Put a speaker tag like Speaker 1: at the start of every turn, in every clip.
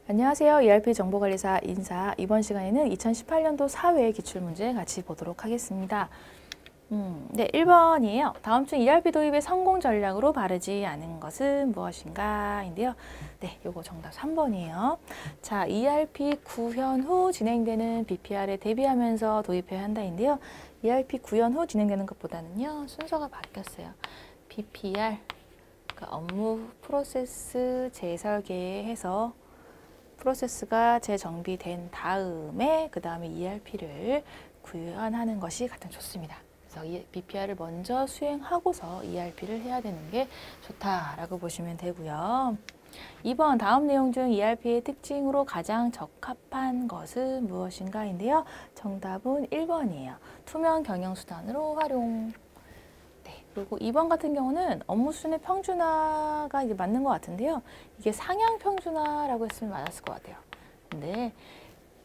Speaker 1: 안녕하세요. ERP 정보관리사 인사. 이번 시간에는 2018년도 사회 기출문제 같이 보도록 하겠습니다. 네, 1번이에요. 다음 중 ERP 도입의 성공 전략으로 바르지 않은 것은 무엇인가? 인데요. 네, 요거 정답 3번이에요. 자, ERP 구현 후 진행되는 BPR에 대비하면서 도입해야 한다인데요. ERP 구현 후 진행되는 것보다는요, 순서가 바뀌었어요. BPR, 그러니까 업무 프로세스 재설계해서 프로세스가 재정비된 다음에 그 다음에 ERP를 구현하는 것이 가장 좋습니다. 그래서 BPR을 먼저 수행하고서 ERP를 해야 되는 게 좋다라고 보시면 되고요. 2번 다음 내용 중 ERP의 특징으로 가장 적합한 것은 무엇인가인데요. 정답은 1번이에요. 투명 경영수단으로 활용. 그리고 2번 같은 경우는 업무 수준의 평준화가 이제 맞는 것 같은데요. 이게 상향 평준화라고 했으면 맞았을 것 같아요. 근데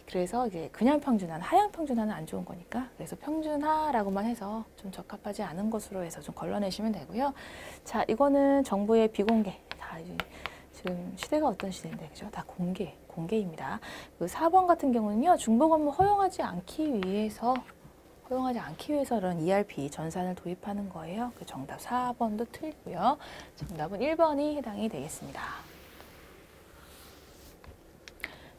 Speaker 1: 그래서 이제 그냥 평준화는 하향 평준화는 안 좋은 거니까 그래서 평준화라고만 해서 좀 적합하지 않은 것으로 해서 좀 걸러내시면 되고요. 자, 이거는 정보의 비공개. 다 이제 지금 시대가 어떤 시대인데 그죠? 다 공개입니다. 그 4번 같은 경우는요. 중복 업무 허용하지 않기 위해서 이런 ERP 전산을 도입하는 거예요. 그 정답 4번도 틀리고요. 정답은 1번이 해당이 되겠습니다.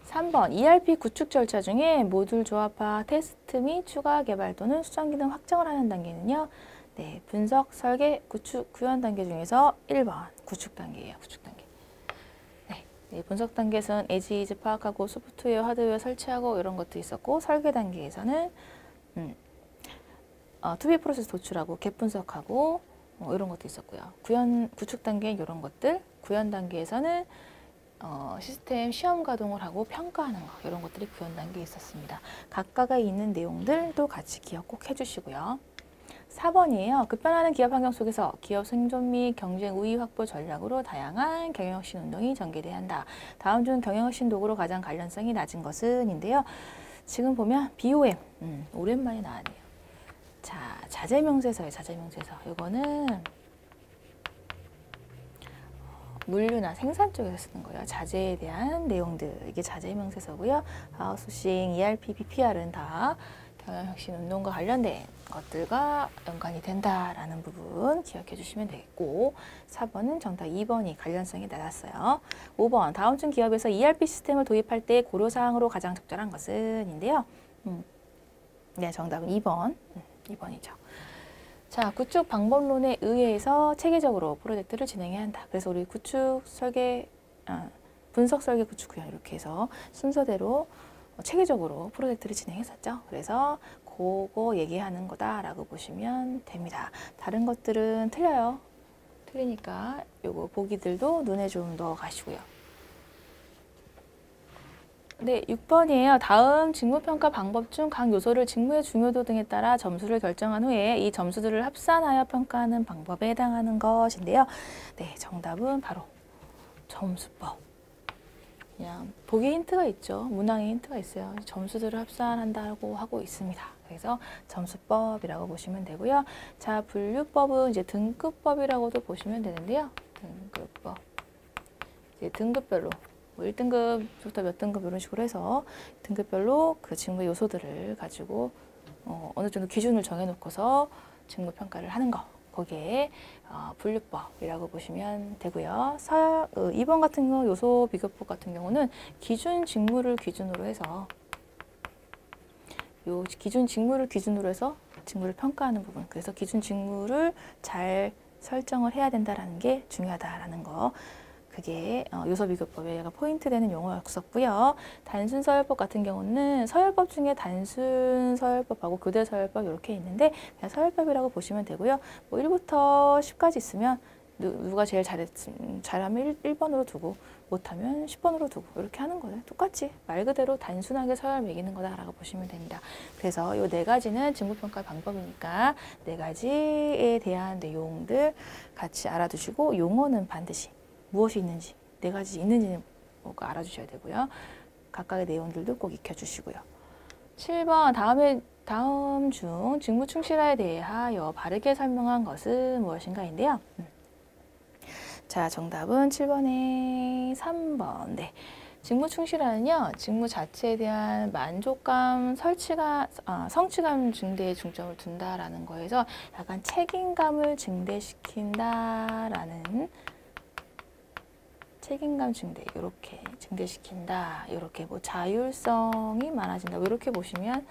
Speaker 1: 3번 ERP 구축 절차 중에 모듈 조합화, 테스트 및 추가 개발 또는 수정 기능 확정을 하는 단계는요. 네, 분석, 설계, 구축, 구현 단계 중에서 1번 구축 단계예요. 구축 단계. 네, 분석 단계에서는 에지이즈 파악하고 소프트웨어, 하드웨어 설치하고 이런 것도 있었고 설계 단계에서는 투비 프로세스 도출하고 갭 분석하고 이런 것도 있었고요. 구축 단계 이런 것들, 구현 단계에서는 시스템 시험 가동을 하고 평가하는 거 이런 것들이 구현 단계에 있었습니다. 각각에 있는 내용들도 같이 기억 꼭 해주시고요. 4번이에요. 급변하는 기업 환경 속에서 기업 생존 및 경쟁 우위 확보 전략으로 다양한 경영혁신 운동이 전개돼야 한다. 다음 중 경영혁신 도구로 가장 관련성이 낮은 것은인데요. 지금 보면 BOM, 오랜만에 나왔네요. 자, 자재명세서예요. 자재명세서. 이거는 물류나 생산 쪽에서 쓰는 거예요. 자재에 대한 내용들. 이게 자재명세서고요. 아웃소싱, ERP, BPR은 다 경영혁신 운동과 관련된 것들과 연관이 된다라는 부분 기억해 주시면 되겠고 4번은 정답 2번이 관련성이 낮았어요. 5번 다음 중 기업에서 ERP 시스템을 도입할 때 고려사항으로 가장 적절한 것은 인데요. 네, 정답은 2번. 2번이죠. 자, 구축 방법론에 의해서 체계적으로 프로젝트를 진행해야 한다. 그래서 우리 구축 설계, 분석 설계 구축 구현 이렇게 해서 순서대로 체계적으로 프로젝트를 진행했었죠. 그래서 그거 얘기하는 거다라고 보시면 됩니다. 다른 것들은 틀려요. 틀리니까 요거 보기들도 눈에 좀 넣어 가시고요. 네, 6번이에요. 다음 직무평가 방법 중 각 요소를 직무의 중요도 등에 따라 점수를 결정한 후에 이 점수들을 합산하여 평가하는 방법에 해당하는 것인데요. 네, 정답은 바로 점수법. 그냥 보기 힌트가 있죠. 문항에 힌트가 있어요. 점수들을 합산한다고 하고 있습니다. 그래서 점수법이라고 보시면 되고요. 자, 분류법은 이제 등급법이라고도 보시면 되는데요. 등급법. 이제 등급별로 1등급부터 몇 등급 이런 식으로 해서 등급별로 그 직무 요소들을 가지고 어느 정도 기준을 정해놓고서 직무 평가를 하는 거. 거기에 분류법이라고 보시면 되고요. 2번 같은 경우 요소 비교법 같은 경우는 기준 직무를 기준으로 해서 요 기준 직무를 기준으로 해서 직무를 평가하는 부분. 그래서 기준 직무를 잘 설정을 해야 된다라는 게 중요하다라는 거. 그게 요소 비교법에 포인트 되는 용어였었고요. 단순 서열법 같은 경우는 서열법 중에 단순 서열법하고 교대 서열법 이렇게 있는데 그냥 서열법이라고 보시면 되고요. 뭐 1부터 10까지 있으면 누가 제일 잘하면 1번으로 두고 못하면 10번으로 두고 이렇게 하는 거예요. 똑같이 말 그대로 단순하게 서열 매기는 거다라고 보시면 됩니다. 그래서 이 네 가지는 직무평가 방법이니까 네 가지에 대한 내용들 같이 알아두시고 용어는 반드시 무엇이 있는지, 네 가지 있는지는 꼭 알아주셔야 되고요. 각각의 내용들도 꼭 익혀주시고요. 7번 다음 중 직무 충실화에 대하여 바르게 설명한 것은 무엇인가인데요. 자, 정답은 7번에 3번. 네. 직무 충실화는요, 직무 자체에 대한 만족감, 성취감 증대에 중점을 둔다라는 거에서 약간 책임감을 증대시킨다라는 책임감 증대, 이렇게 증대시킨다, 이렇게 뭐 자율성이 많아진다, 이렇게 보시면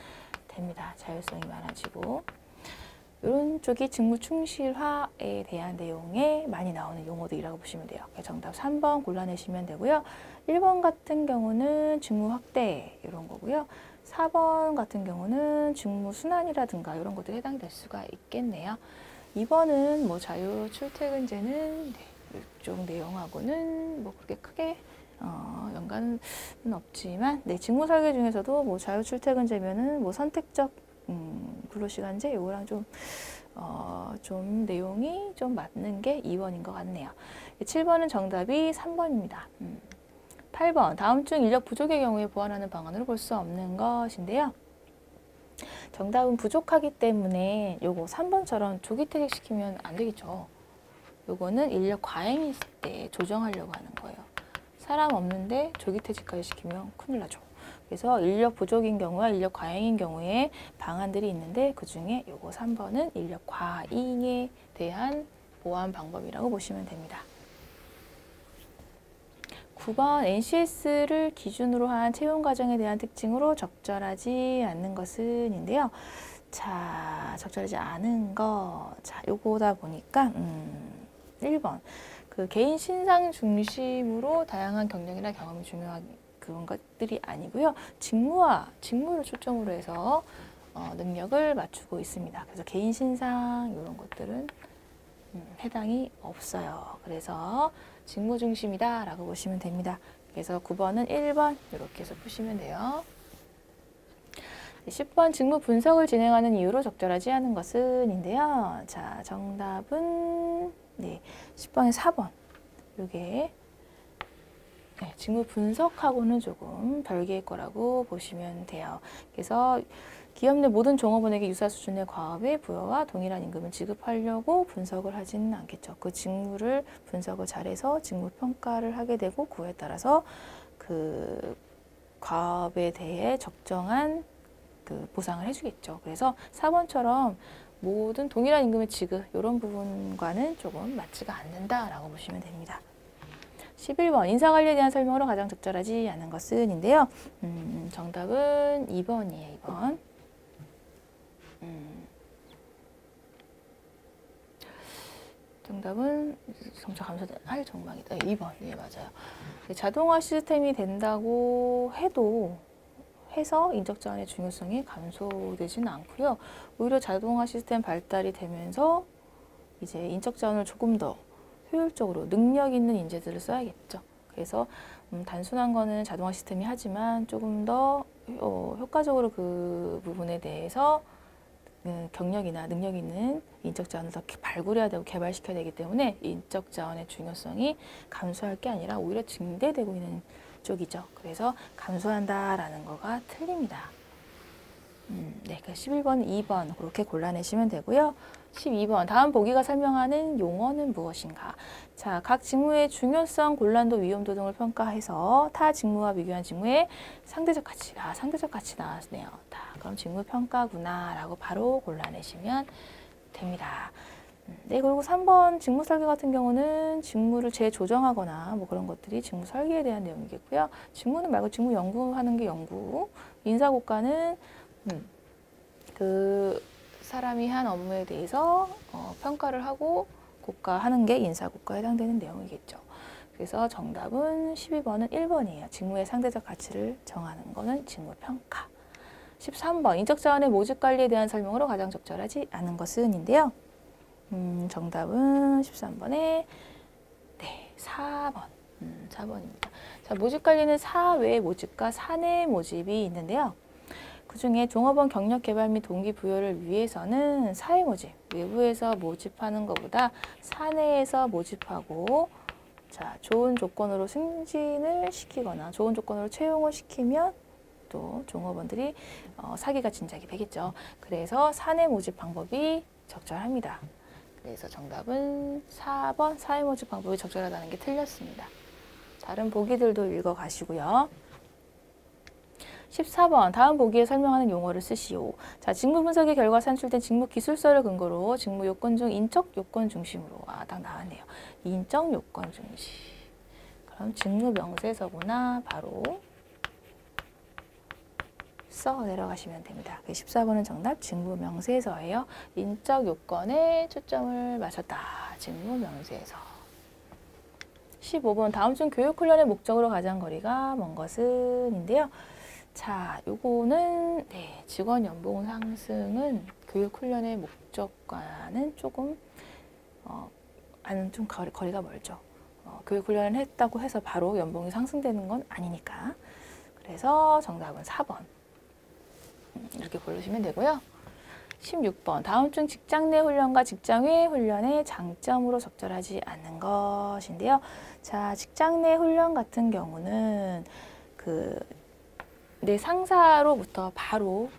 Speaker 1: 됩니다. 자율성이 많아지고 이런 쪽이 직무 충실화에 대한 내용에 많이 나오는 용어들이라고 보시면 돼요. 정답 3번 골라내시면 되고요. 1번 같은 경우는 직무 확대 이런 거고요. 4번 같은 경우는 직무 순환이라든가 이런 것들이 해당이 될 수가 있겠네요. 2번은 뭐 자유 출퇴근제는 이쪽 내용하고는 뭐 그렇게 크게 연관은 없지만 직무 설계 중에서도 뭐 자유 출퇴근제면은 뭐 선택적 근로시간제 이거랑 좀 내용이 좀 맞는 게 2번인 것 같네요. 7번은 정답이 3번입니다. 8번 다음 중 인력 부족의 경우에 보완하는 방안으로 볼 수 없는 것인데요. 정답은 부족하기 때문에 요거 3번처럼 조기 퇴직시키면 안 되겠죠. 요거는 인력 과잉이 있을 때 조정하려고 하는 거예요. 사람 없는데 조기 퇴직까지 시키면 큰일 나죠. 그래서 인력 부족인 경우와 인력 과잉인 경우에 방안들이 있는데 그중에 요거 3번은 인력 과잉에 대한 보완 방법이라고 보시면 됩니다. 9번 NCS를 기준으로 한 채용 과정에 대한 특징으로 적절하지 않는 것은 인데요. 자, 적절하지 않은 거. 자, 요거다 보니까 1번. 그 개인 신상 중심으로 다양한 경력이나 경험이 중요한 그런 것들이 아니고요. 직무를 초점으로 해서 능력을 맞추고 있습니다. 그래서 개인 신상 이런 것들은 해당이 없어요. 그래서 직무 중심이다 라고 보시면 됩니다. 그래서 9번은 1번 이렇게 해서 푸시면 돼요. 10번 직무 분석을 진행하는 이유로 적절하지 않은 것은 인데요. 자, 정답은 10번에 4번. 이게 직무 분석하고는 조금 별개일 거라고 보시면 돼요. 그래서 기업 내 모든 종업원에게 유사 수준의 과업의 부여와 동일한 임금을 지급하려고 분석을 하지는 않겠죠. 그 직무를 분석을 잘해서 직무 평가를 하게 되고 그에 따라서 그 과업에 대해 적정한 그 보상을 해주겠죠. 그래서 4번처럼 모든 동일한 임금의 지급 이런 부분과는 조금 맞지가 않는다라고 보시면 됩니다. 11번 인사관리에 대한 설명으로 가장 적절하지 않은 것은 인데요. 정답은 2번이에요. 2번. 정답은 성적 감소할 전망이다. 2번. 네, 맞아요. 자동화 시스템이 된다고 해서 인적 자원의 중요성이 감소되지는 않고요. 오히려 자동화 시스템 발달이 되면서 이제 인적 자원을 조금 더 효율적으로 능력 있는 인재들을 써야겠죠. 그래서 단순한 거는 자동화 시스템이 하지만 조금 더 효과적으로 그 부분에 대해서 경력이나 능력 있는 인적 자원을 더 발굴해야 되고 개발시켜야 되기 때문에 인적 자원의 중요성이 감소할 게 아니라 오히려 증대되고 있는 쪽이죠. 그래서 감소한다라는 거가 틀립니다. 네, 그 11번, 2번 그렇게 골라내시면 되고요. 12번, 다음 보기가 설명하는 용어는 무엇인가? 자, 각 직무의 중요성, 곤란도, 위험도 등을 평가해서 타 직무와 비교한 직무의 상대적 가치, 상대적 가치 나왔네요. 그럼 직무 평가구나 라고 바로 골라내시면 됩니다. 네, 그리고 3번 직무 설계 같은 경우는 직무를 재조정하거나 뭐 그런 것들이 직무 설계에 대한 내용이겠고요. 직무는 말고 직무 연구하는 게 연구, 인사고과는 그 사람이 한 업무에 대해서 평가를 하고 고가하는 게 인사고과에 해당되는 내용이겠죠. 그래서 정답은 12번은 1번이에요. 직무의 상대적 가치를 정하는 거는 직무평가. 13번 인적자원의 모집관리에 대한 설명으로 가장 적절하지 않은 것은 인데요. 정답은 13번에 4번. 4번입니다. 자, 모집관리는 사외 모집과 사내 모집이 있는데요. 그중에 종업원 경력 개발 및 동기부여를 위해서는 사회 모집, 외부에서 모집하는 것보다 사내에서 모집하고 자, 좋은 조건으로 승진을 시키거나 좋은 조건으로 채용을 시키면 또 종업원들이 사기가 진작이 되겠죠. 그래서 사내 모집 방법이 적절합니다. 그래서 정답은 4번 사회 모집 방법이 적절하다는 게 틀렸습니다. 다른 보기들도 읽어가시고요. 14번 다음 보기에 설명하는 용어를 쓰시오. 자, 직무 분석의 결과 산출된 직무 기술서를 근거로 직무 요건 중 인적 요건 중심으로 딱 나왔네요. 인적 요건 중심. 그럼 직무 명세서구나. 바로 써 내려가시면 됩니다. 14번은 정답 직무 명세서예요. 인적 요건에 초점을 맞췄다. 직무 명세서. 15번 다음 중 교육 훈련의 목적으로 가장 거리가 먼 것은 인데요. 자, 요거는 직원 연봉 상승은 교육 훈련의 목적과는 조금 좀 거리가 멀죠. 교육 훈련을 했다고 해서 바로 연봉이 상승되는 건 아니니까. 그래서 정답은 4번. 이렇게 고르시면 되고요. 16번 다음 중 직장 내 훈련과 직장 외 훈련의 장점으로 적절하지 않는 것인데요. 자, 직장 내 훈련 같은 경우는 내 상사로부터 바로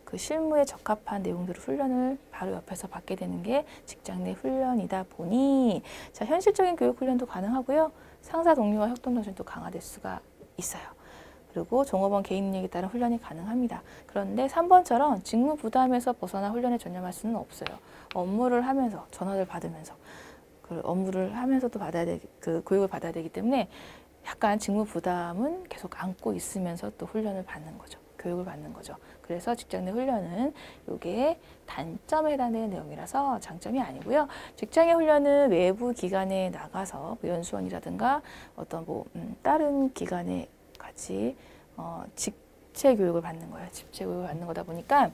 Speaker 1: 그 실무에 적합한 내용들을 훈련을 바로 옆에서 받게 되는 게 직장 내 훈련이다 보니 자, 현실적인 교육 훈련도 가능하고요. 상사 동료와 협동 정신도 강화될 수가 있어요. 그리고 종업원 개인 능력에 따른 훈련이 가능합니다. 그런데 3번처럼 직무 부담에서 벗어나 훈련에 전념할 수는 없어요. 업무를 하면서 전화를 받으면서 그 업무를 하면서도 교육을 받아야 되기 때문에 약간 직무 부담은 계속 안고 있으면서 또 훈련을 받는 거죠. 교육을 받는 거죠. 그래서 직장 내 훈련은 이게 단점에 해당되는 내용이라서 장점이 아니고요. 직장의 훈련은 외부 기관에 나가서 연수원이라든가 어떤 다른 기관에 같이 직체 교육을 받는 거예요. 직체 교육을 받는 거다 보니까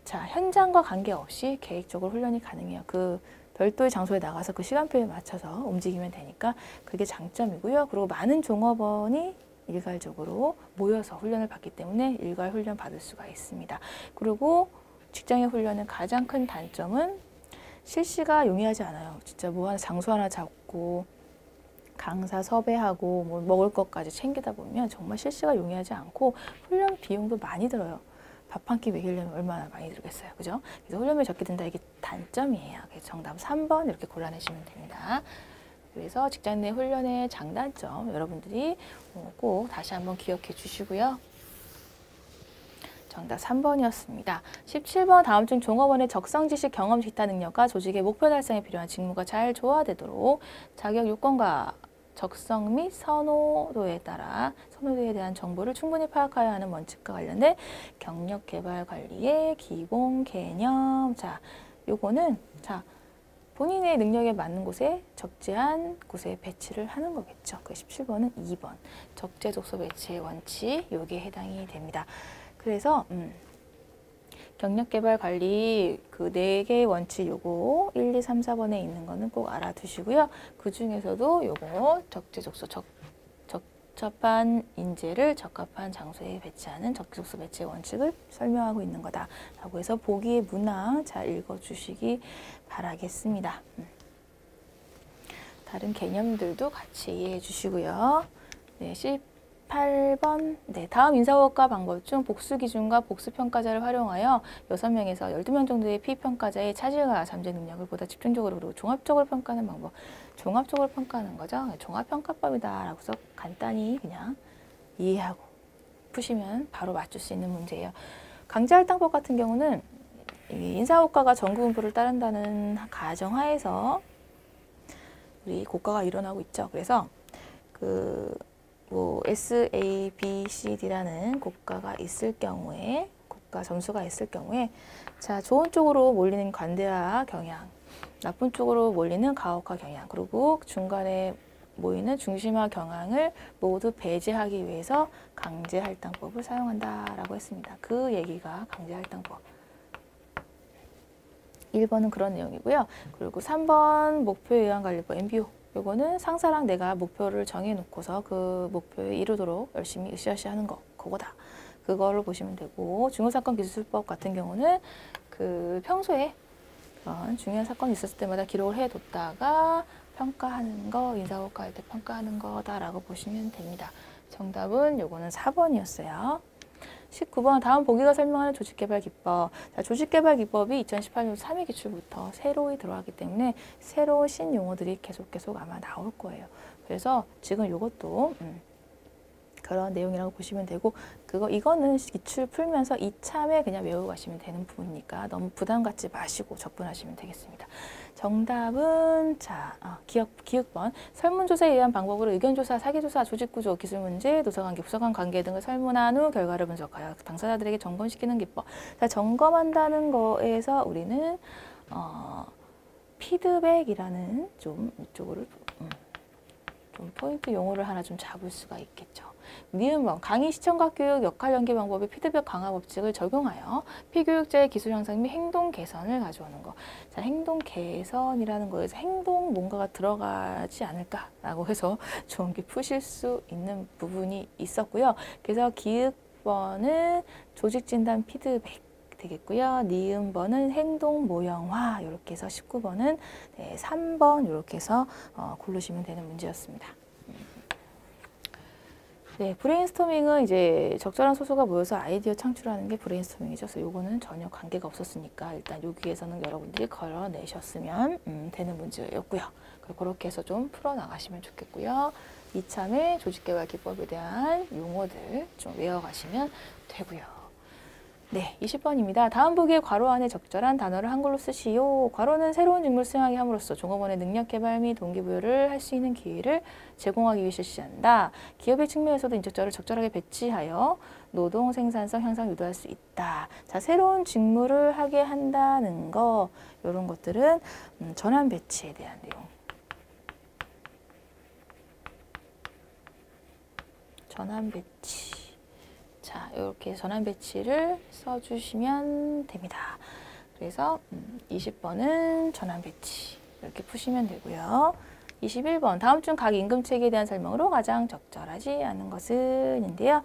Speaker 1: 자, 현장과 관계없이 계획적으로 훈련이 가능해요. 그 별도의 장소에 나가서 그 시간표에 맞춰서 움직이면 되니까 그게 장점이고요. 그리고 많은 종업원이 일괄적으로 모여서 훈련을 받기 때문에 일괄 훈련 받을 수가 있습니다. 그리고 직장의 훈련의 가장 큰 단점은 실시가 용이하지 않아요. 진짜 장소 하나 잡고 강사 섭외하고 먹을 것까지 챙기다 보면 정말 실시가 용이하지 않고 훈련 비용도 많이 들어요. 밥 한 끼 먹이려면 얼마나 많이 들겠어요. 그죠? 그래서 훈련비가 적게 든다. 이게 단점이에요. 그래서 정답 3번 이렇게 골라내시면 됩니다. 그래서 직장 내 훈련의 장단점 여러분들이 꼭 다시 한번 기억해 주시고요. 정답 3번이었습니다. 17번 다음 중 종업원의 적성 지식, 경험, 기타 능력과 조직의 목표 달성에 필요한 직무가 잘 조화되도록 자격 요건과 적성 및 선호도에 대한 정보를 충분히 파악하여야 하는 원칙과 관련된 경력 개발 관리의 기본 개념. 자, 요거는 본인의 능력에 맞는 곳에 적재한 곳에 배치를 하는 거겠죠. 그 17번은 2번 적재적소 배치의 원칙 요게 해당이 됩니다. 그래서 경력개발 관리 그 4개의 원칙 요거 1, 2, 3, 4번에 있는 거는 꼭 알아두시고요. 그 중에서도 요거 적재적소 적합한 인재를 적합한 장소에 배치하는 적재적소 배치의 원칙을 설명하고 있는 거다라고 해서 보기의 문항 잘 읽어주시기 바라겠습니다. 다른 개념들도 같이 이해해 주시고요. 네, 18번 다음 인사고과 방법 중 복수 기준과 복수 평가자를 활용하여 6명에서 12명 정도의 피평가자의 차질과 잠재 능력을 보다 집중적으로 그리고 종합적으로 평가하는 방법. 종합적으로 평가하는 거죠. 종합평가법이다 라고 해서 간단히 그냥 이해하고 푸시면 바로 맞출 수 있는 문제예요. 강제할당법 같은 경우는 인사고과가 전국분포를 따른다는 가정하에서 우리 고과가 일어나고 있죠. 그래서 S, A, B, C, D라는 고과가 있을 경우에 고과 점수가 있을 경우에 자, 좋은 쪽으로 몰리는 관대화 경향, 나쁜 쪽으로 몰리는 가혹화 경향, 그리고 중간에 모이는 중심화 경향을 모두 배제하기 위해서 강제할당법을 사용한다라고 했습니다. 그 얘기가 강제할당법. 1번은 그런 내용이고요. 그리고 3번 목표의향관리법 MBO. 요거는 상사랑 내가 목표를 정해놓고서 그 목표에 이루도록 열심히 으쌰으쌰 하는 거, 그거다. 그거를 보시면 되고, 중요사건 기술법 같은 경우는 평소에 그런 중요한 사건이 있었을 때마다 기록을 해뒀다가 평가하는 거, 인사고과 할 때 평가하는 거다라고 보시면 됩니다. 정답은 요거는 4번이었어요. 19번 다음 보기가 설명하는 조직개발 기법. 자, 조직개발 기법이 2018년 3회 기출부터 새로이 들어가기 때문에 새로운 신용어들이 계속 아마 나올 거예요. 그래서 지금 이것도 그런 내용이라고 보시면 되고 이거는 기출 풀면서 이참에 그냥 외우고 가시면 되는 부분이니까 너무 부담 갖지 마시고 접근하시면 되겠습니다. 정답은 기억번 설문조사에 의한 방법으로 의견조사, 사기조사, 조직구조, 기술문제, 노사관계, 부서간 관계 등을 설문한 후 결과를 분석하여 당사자들에게 점검시키는 기법. 자, 점검한다는 거에서 우리는 피드백이라는 좀 이쪽으로 좀 포인트 용어를 하나 좀 잡을 수가 있겠죠. 니은번 강의 시청각 교육 역할 연계 방법의 피드백 강화 법칙을 적용하여 피교육자의 기술 향상 및 행동 개선을 가져오는 거. 자, 행동 개선이라는 거에서 행동 뭔가가 들어가지 않을까라고 해서 좀 푸실 수 있는 부분이 있었고요. 그래서 기읍번은 조직 진단 피드백 되겠고요. 니은번은 행동 모형화 이렇게 해서 19번은 3번 이렇게 해서 고르시면 되는 문제였습니다. 네, 브레인스토밍은 이제 적절한 소수가 모여서 아이디어 창출하는 게 브레인스토밍이죠. 그래서 요거는 전혀 관계가 없었으니까 일단 여기에서는 여러분들이 걸어내셨으면 되는 문제였고요. 그렇게 해서 좀 풀어나가시면 좋겠고요. 이참에 조직개발 기법에 대한 용어들 좀 외워가시면 되고요. 네, 20번입니다. 다음 보기의 괄호 안에 적절한 단어를 한글로 쓰시오. 괄호는 새로운 직무를 수행하게 함으로써 종업원의 능력 개발 및 동기부여를 할 수 있는 기회를 제공하기 위해 실시한다. 기업의 측면에서도 인적자를 적절하게 배치하여 노동 생산성 향상 유도할 수 있다. 자, 새로운 직무를 하게 한다는 거, 이런 것들은 전환 배치에 대한 내용. 전환 배치. 자, 이렇게 전환 배치를 써주시면 됩니다. 그래서 20번은 전환 배치 이렇게 푸시면 되고요. 21번 다음 중 각 임금체계에 대한 설명으로 가장 적절하지 않은 것은 인데요.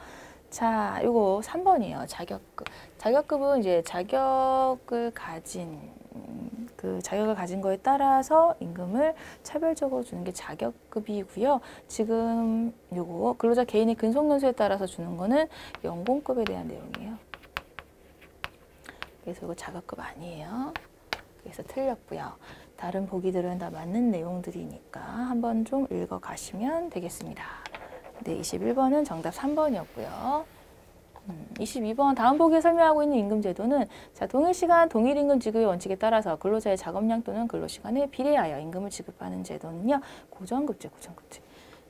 Speaker 1: 자, 요거 3번이에요. 자격급. 자격급은 이제 자격을 가진 거에 따라서 임금을 차별적으로 주는 게 자격급이고요. 지금 요거 근로자 개인의 근속연수에 따라서 주는 거는 연공급에 대한 내용이에요. 그래서 이거 자격급 아니에요. 그래서 틀렸고요. 다른 보기들은 다 맞는 내용들이니까 한번 좀 읽어가시면 되겠습니다. 네, 21번은 정답 3번이었고요. 22번 다음 보기에 설명하고 있는 임금제도는 자, 동일시간 동일임금 지급의 원칙에 따라서 근로자의 작업량 또는 근로시간에 비례하여 임금을 지급하는 제도는요. 고정급제.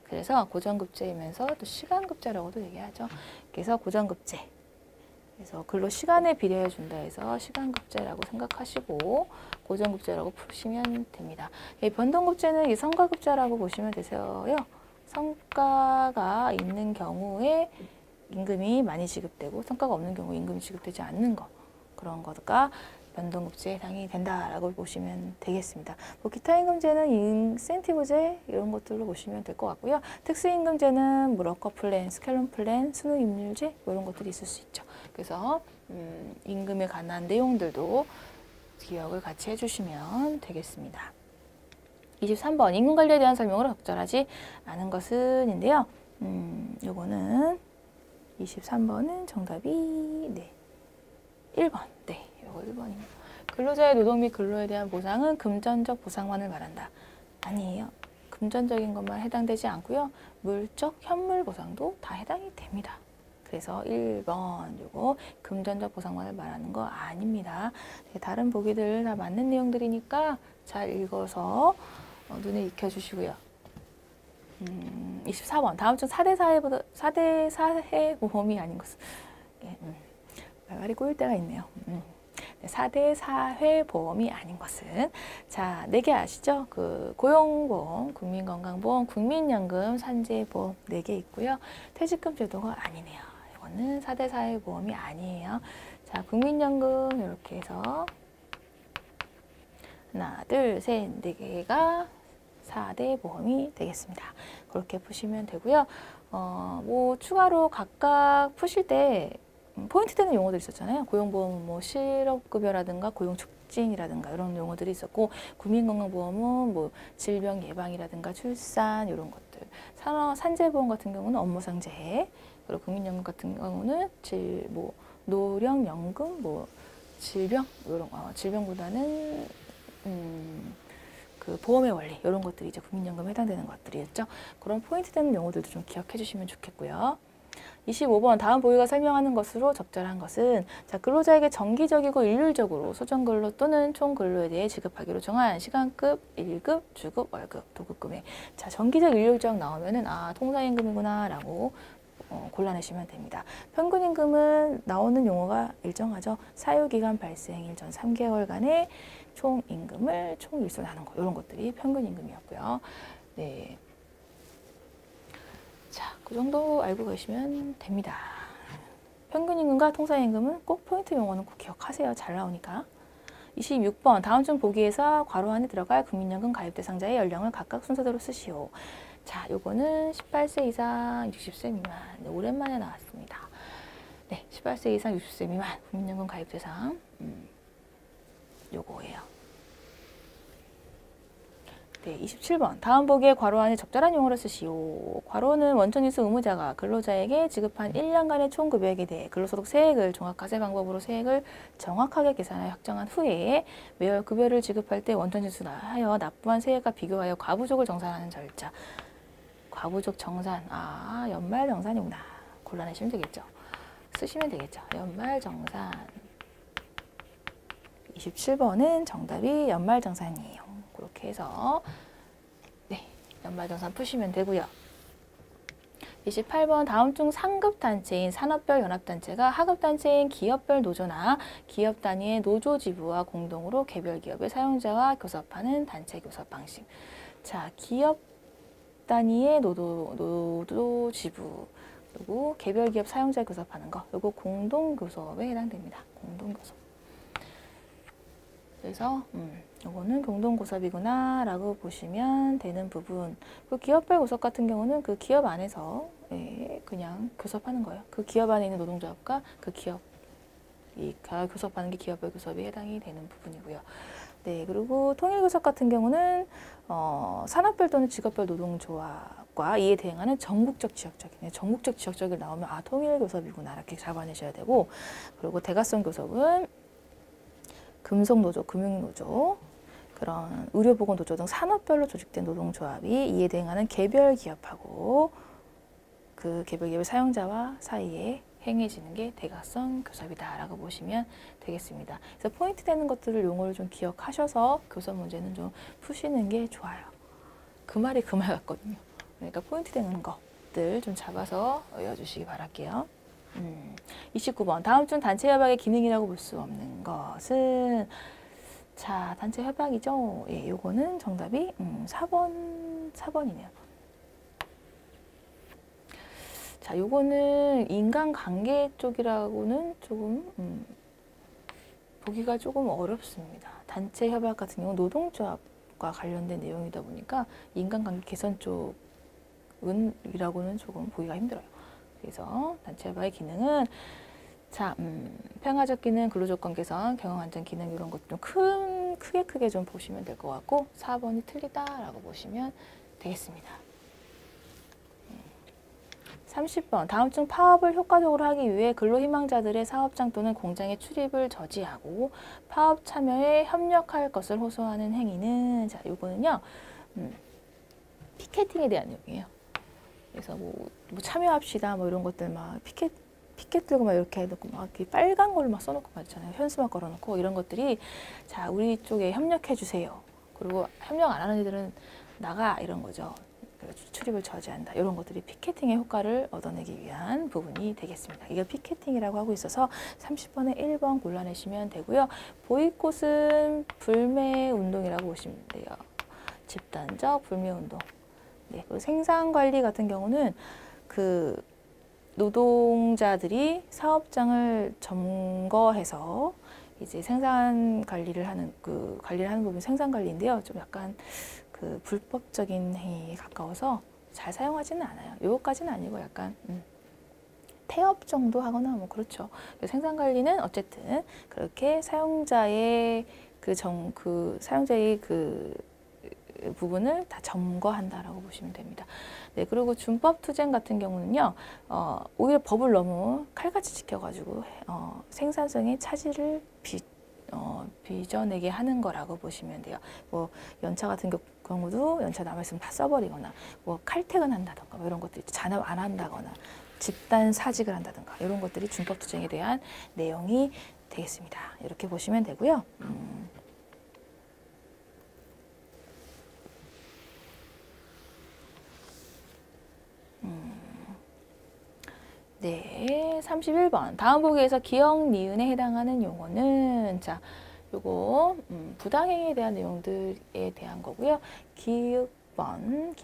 Speaker 1: 그래서 고정급제이면서 또 시간급제라고도 얘기하죠. 그래서 고정급제. 그래서 근로시간에 비례해 준다 해서 시간급제라고 생각하시고 고정급제라고 푸시면 됩니다. 변동급제는 성과급제라고 보시면 되세요. 성과가 있는 경우에 임금이 많이 지급되고 성과가 없는 경우 임금이 지급되지 않는 거, 그런 거가 변동급제에 해당이 된다라고 보시면 되겠습니다. 뭐 기타 임금제는 인센티브제 이런 것들로 보시면 될 것 같고요. 특수임금제는 뭐 럭커 플랜, 스켈론 플랜, 순후임률제 이런 것들이 있을 수 있죠. 그래서 임금에 관한 내용들도 기억을 같이 해주시면 되겠습니다. 23번 임금관리에 대한 설명으로 적절하지 않은 것은인데요. 요거는 23번은 정답이 1번. 네, 요거 1번입니다. 근로자의 노동 및 근로에 대한 보상은 금전적 보상만을 말한다. 아니에요. 금전적인 것만 해당되지 않고요. 물적, 현물 보상도 다 해당이 됩니다. 그래서 1번 요거 금전적 보상만을 말하는 거 아닙니다. 네, 다른 보기들 다 맞는 내용들이니까 잘 읽어서 눈에 익혀주시고요. 24번 다음 중 4대 사회 보험이 아닌 것은 말이 꼬일 때가 있네요. 4대 사회 보험이 아닌 것은 자, 4개 아시죠? 그 고용보험, 국민건강보험, 국민연금, 산재보험 4개 있고요. 퇴직금 제도가 아니네요. 이거는 4대 사회 보험이 아니에요. 자, 국민연금 이렇게 해서 하나, 둘, 셋, 4개가 4대 보험이 되겠습니다. 그렇게 푸시면 되고요. 뭐 추가로 각각 푸실 때 포인트 되는 용어들 있었잖아요. 고용보험은 뭐 실업급여라든가 고용촉진이라든가 이런 용어들이 있었고 국민건강보험은 뭐 질병 예방이라든가 출산 이런 것들 산재보험 같은 경우는 업무상재해, 그리고 국민연금 같은 경우는 뭐 노령연금, 뭐 질병 이런 질병보다는 그 보험의 원리 이런 것들이 이제 국민연금에 해당되는 것들이었죠. 그런 포인트 되는 용어들도 좀 기억해 주시면 좋겠고요. 25번 다음 보기가 설명하는 것으로 적절한 것은 자, 근로자에게 정기적이고 일률적으로 소정근로 또는 총근로에 대해 지급하기로 정한 시간급, 1급, 주급, 월급, 도급금액. 자, 정기적, 일률적 나오면은 아, 통상임금이구나 라고 골라내시면 됩니다. 평균임금은 나오는 용어가 일정하죠. 사유기간 발생일 전 3개월간의 총임금을 총일순하는 거 이런 것들이 평균임금이었고요. 네. 자, 그 정도 알고 계시면 됩니다. 평균임금과 통상임금은 꼭 포인트 용어는 꼭 기억하세요. 잘 나오니까. 26번 다음 중 보기에서 괄호 안에 들어갈 국민연금 가입 대상자의 연령을 각각 순서대로 쓰시오. 자, 요거는 18세 이상 60세 미만. 네, 오랜만에 나왔습니다. 네, 18세 이상 60세 미만 국민연금 가입 대상 요거예요. 네, 27번. 다음 보기에 괄호 안에 적절한 용어를 쓰시오. 괄호는 원천인수 의무자가 근로자에게 지급한 1년간의 총 급여액에 대해 근로소득 세액을 종합과세 방법으로 세액을 정확하게 계산하여 확정한 후에 매월 급여를 지급할 때 원천인수나 하여 납부한 세액과 비교하여 과부족을 정산하는 절차. 과부족 정산. 아, 연말정산이구나. 곤란하시면 되겠죠. 쓰시면 되겠죠. 연말정산. 27번은 정답이 연말정산이에요. 그렇게 해서 네, 연말정산 푸시면 되고요. 28번 다음 중 상급단체인 산업별 연합단체가 하급단체인 기업별 노조나 기업 단위의 노조 지부와 공동으로 개별 기업의 사용자와 교섭하는 단체 교섭 방식. 자, 기업 단위의 노조 지부 그리고 개별 기업 사용자 교섭하는 거 이거 공동교섭에 해당됩니다. 공동교섭. 그래서 이거는 공동교섭이구나 라고 보시면 되는 부분. 그 기업별 교섭 같은 경우는 그 기업 안에서 그냥 교섭하는 거예요. 그 기업 안에 있는 노동조합과 그 기업이 교섭하는 게 기업별 교섭이 해당이 되는 부분이고요. 네, 그리고 통일교섭 같은 경우는 산업별 또는 직업별 노동조합과 이에 대응하는 전국적 지역적인, 전국적 지역적이 나오면 아, 통일교섭이구나 이렇게 잡아내셔야 되고, 그리고 대가성 교섭은 금속노조, 금융노조, 그런 의료보건노조 등 산업별로 조직된 노동조합이 이에 대응하는 개별 기업하고 그 개별 기업의 사용자와 사이에 행해지는 게 대가성 교섭이다라고 보시면 되겠습니다. 그래서 포인트 되는 것들을 용어를 좀 기억하셔서 교섭 문제는 좀 푸시는 게 좋아요. 그 말이 그 말 같거든요. 그러니까 포인트 되는 것들 좀 잡아서 외워주시기 바랄게요. 29번 다음 중 단체 협약의 기능이라고 볼 수 없는 것은 자, 단체 협약이죠. 예, 요거는 정답이 4번이네요. 자, 요거는 인간관계 쪽이라고는 조금 보기가 조금 어렵습니다. 단체 협약 같은 경우는 노동조합과 관련된 내용이다 보니까 인간관계 개선 쪽이라고는 조금 보기가 힘들어요. 그래서 단체 협약의 기능은 자, 평화적 기능, 근로조건 개선, 경영안전 기능 이런 것 좀 크게 좀 보시면 될 것 같고 4번이 틀리다라고 보시면 되겠습니다. 30번 다음 중 파업을 효과적으로 하기 위해 근로희망자들의 사업장 또는 공장의 출입을 저지하고 파업 참여에 협력할 것을 호소하는 행위는 자, 요거는요 피켓팅에 대한 내용이에요. 그래서 뭐 참여합시다 뭐 이런 것들 막 피켓 들고 막 이렇게 해놓고 막 이렇게 빨간 걸로 막 써놓고 맞잖아요. 현수막 걸어놓고 이런 것들이 자, 우리 쪽에 협력해 주세요. 그리고 협력 안 하는 애들은 나가 이런 거죠. 출입을 저지한다. 이런 것들이 피켓팅의 효과를 얻어내기 위한 부분이 되겠습니다. 이걸 피켓팅이라고 하고 있어서 30번에 1번 골라내시면 되고요. 보이콧은 불매운동이라고 보시면 돼요. 집단적 불매운동. 네, 그리고 생산관리 같은 경우는 그 노동자들이 사업장을 점거해서 이제 생산 관리를 하는 부분이 생산 관리인데요. 좀 약간 그 불법적인 행위에 가까워서 잘 사용하지는 않아요. 요거까지는 아니고 약간 태업 정도 하거나 뭐 그렇죠. 생산 관리는 어쨌든 그렇게 사용자의 부분을 다 점거한다라고 보시면 됩니다. 네, 그리고 준법 투쟁 같은 경우는요, 오히려 법을 너무 칼같이 지켜가지고 생산성의 차질을 빚어내게 하는 거라고 보시면 돼요. 뭐 연차 같은 경우도 연차 남아있으면 다 써버리거나, 뭐 칼퇴근한다던가 뭐 이런 것들이 잔업 안 한다거나, 집단 사직을 한다든가 이런 것들이 준법 투쟁에 대한 내용이 되겠습니다. 이렇게 보시면 되고요. 네, 31번. 다음 보기에서 기역, 니은에 해당하는 용어는, 자, 요거, 부당행위에 대한 내용들에 대한 거고요. 기역번은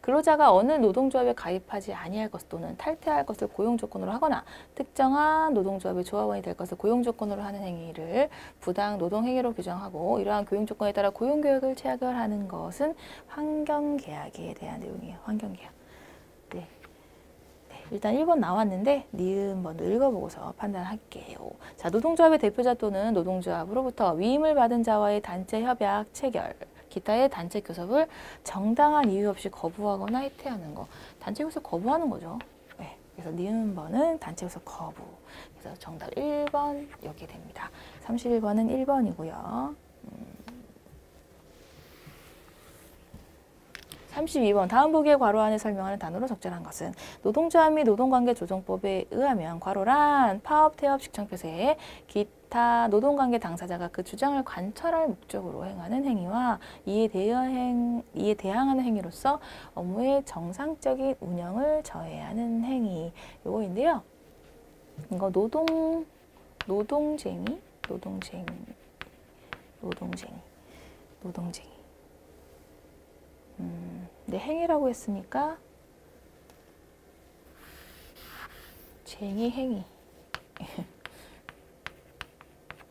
Speaker 1: 근로자가 어느 노동조합에 가입하지 아니할 것 또는 탈퇴할 것을 고용조건으로 하거나 특정한 노동조합의 조합원이 될 것을 고용조건으로 하는 행위를 부당 노동행위로 규정하고 이러한 고용조건에 따라 고용계약을 체결하는 것은 환경계약에 대한 내용이에요. 환경계약. 네. 일단 1번 나왔는데 니은 번도 읽어보고서 판단할게요. 자, 노동조합의 대표자 또는 노동조합으로부터 위임을 받은 자와의 단체 협약 체결, 기타의 단체 교섭을 정당한 이유 없이 거부하거나 해태하는 거. 단체 교섭 거부하는 거죠. 네, 그래서 니은 번은 단체 교섭 거부. 그래서 정답 1번 여기 됩니다. 31번은 1번이고요. 32번 다음 보기의 괄호 안에 설명하는 단어로 적절한 것은 노동조합 및 노동관계조정법에 의하면 괄호란 파업, 태업, 직청폐쇄, 기타 노동관계 당사자가 그 주장을 관철할 목적으로 행하는 행위와 이에 대항하는 행위로서 업무의 정상적인 운영을 저해하는 행위 요거인데요. 이거 노동쟁이. 네, 행위라고 했으니까 쟁의 행위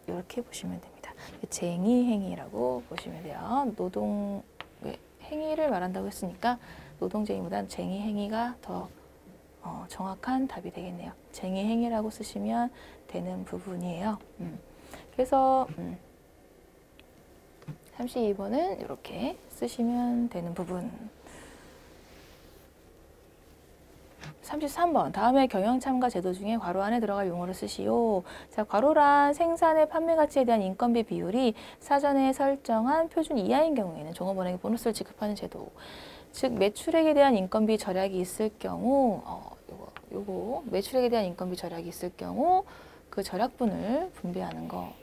Speaker 1: 이렇게 보시면 됩니다. 쟁의 행위라고 보시면 돼요. 노동 행위를 말한다고 했으니까 노동쟁의보다는 쟁의 행위가 더 정확한 답이 되겠네요. 쟁의 행위라고 쓰시면 되는 부분이에요. 그래서 32번은 이렇게 쓰시면 되는 부분. 33번 다음에 경영참가 제도 중에 괄호 안에 들어갈 용어를 쓰시오. 자, 괄호란 생산의 판매 가치에 대한 인건비 비율이 사전에 설정한 표준 이하인 경우에는 종업원에게 보너스를 지급하는 제도. 즉 매출액에 대한 인건비 절약이 있을 경우 요거 매출액에 대한 인건비 절약이 있을 경우 그 절약분을 분배하는 거.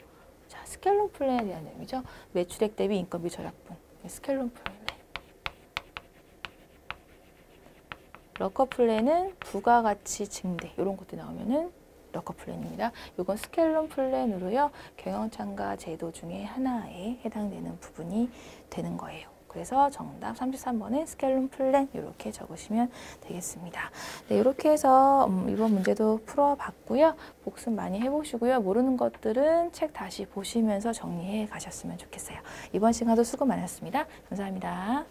Speaker 1: 자, 스켈론 플랜에 대한 내용이죠. 매출액 대비 인건비 절약분. 스켈론 플랜. 럭커 플랜은 부가가치 증대 이런 것도 나오면은 럭커 플랜입니다. 이건 스켈론 플랜으로요. 경영참가 제도 중에 하나에 해당되는 부분이 되는 거예요. 그래서 정답 33번은 스켈론 플랜 이렇게 적으시면 되겠습니다. 네, 이렇게 해서 이번 문제도 풀어봤고요. 복습 많이 해보시고요. 모르는 것들은 책 다시 보시면서 정리해 가셨으면 좋겠어요. 이번 시간도 수고 많았습니다. 감사합니다.